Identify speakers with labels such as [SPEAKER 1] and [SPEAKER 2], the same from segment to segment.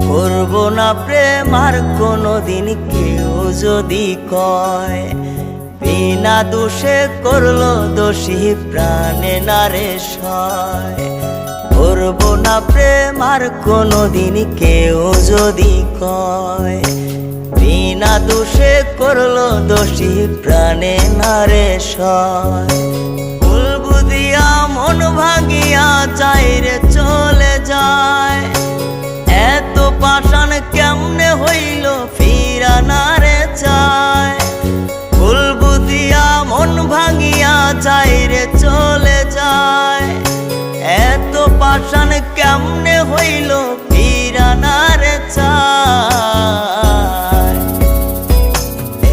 [SPEAKER 1] করবো না প্রেম আর কোনোদিন কেউ যদি কয়, বিনা দোষে করলো দোষী প্রাণে নারে সয়। করবো না প্রেম আর কোনোদিন কেউ যদি কয়, বিনা দোষে করলো দোষী প্রাণে নারে সয়। ভুল বুঝিয়া মন ভাঙিয়া যায় রে চলে যায়, এত পাষাণ কেমনে হইল ফিরা না রে চায়। ভুল বুঝিয়া মন ভাঙিয়া যায় রে চলে যায়, এত পাষাণ কেমনে হইল ফিরা না রে চায়।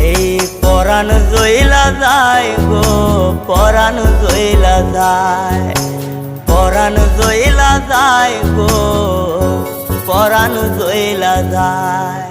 [SPEAKER 1] এই পরাণ জইলা যায় গো, পরাণ জইলা যায়, পরাণ জইলা যায় গো, পরাণ জইলা যায়।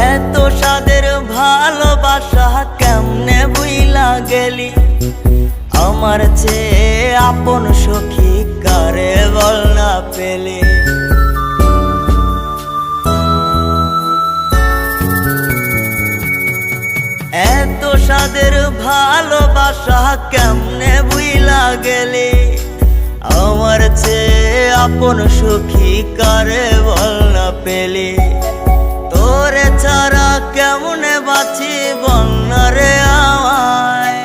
[SPEAKER 1] এত সাদের ভালোবাসা কেমনে বুইলা গেলি, আমার চেয়ে আপন সখী কারে বল না পেলে। এত সাদের ভালোবাসা কেমনে বুইলা গেলে, আমার চেয়ে আপন সখী কারে বল না পেলে। তোরে ছাড়া কেমনে বাঁচি বল না রে আমায়,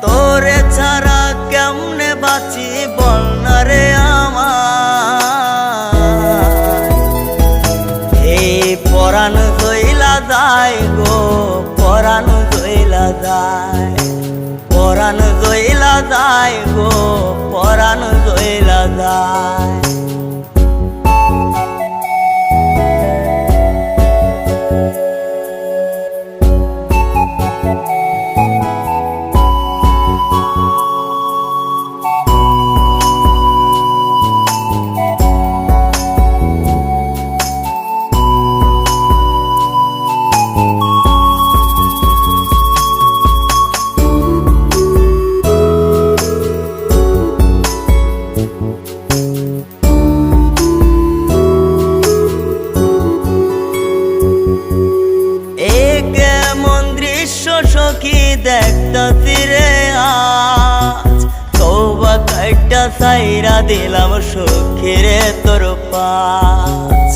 [SPEAKER 1] তোরে ছাড়া কেমনে বাঁচি বল না রে আমায়। এই পরাণ জইলা যায় গো, পরাণ জইলা যায়, পরাণ জইলা যায় গো, পরাণ জইলা যায়। সখী দেখতাছি রে আজ, তওবা কাইটা সাইরা দিলাম সখী রে তোর পাশ।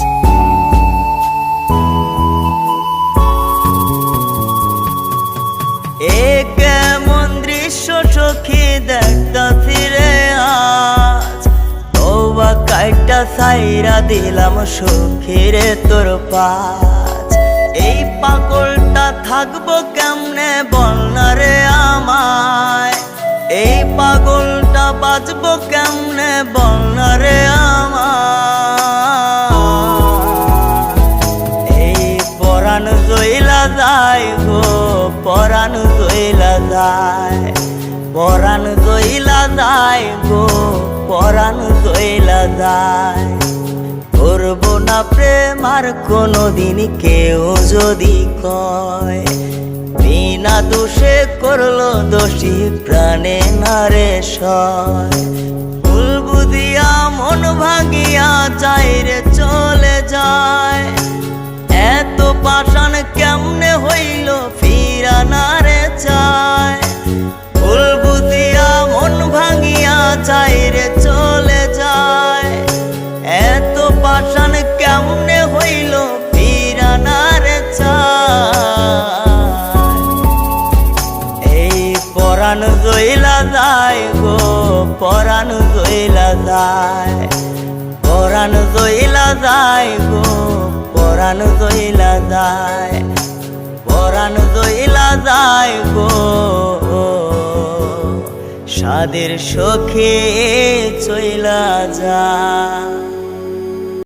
[SPEAKER 1] এ কেমন দৃশ্য সখী দেখতাছি রে আজ, তওবা কাইটা সাইরা দিলাম সখী রে তোর পাশ। এই পাগলটা থাকবো কেমনে বল না রে আমায়, এই পাগলটা বাঁচবো কেমনে বল না রে আমায়। এই পরাণ জইলা যায় গো, পরাণ জইলা যায়, পরাণ জইলা যায় গো, পরাণ জইলা যায়। করবো না প্রেম আর কোনোদিন কেউ যদি কয়, বিনা দোষে করলো দোষী প্রাণে নারে সয়। ভুল বুঝিয়া মন ভাঙিয়া যায় রে চলে যায়, এত পাষাণ কেমনে হইল ফিরা না রে চায়। ভুল বুঝিয়া মন ভাঙিয়া যায় রে চলে যায়, এত পাষাণ কেমনে হইল ফিরা না রে চায়। এই পরাণ জইলা যায় গো, পরাণ জইলা যায়, পরাণ জইলা যায় গো পরাণ জইলা যায়, পরাণ জইলা যায় গো সাদের সখে চইলা যায়।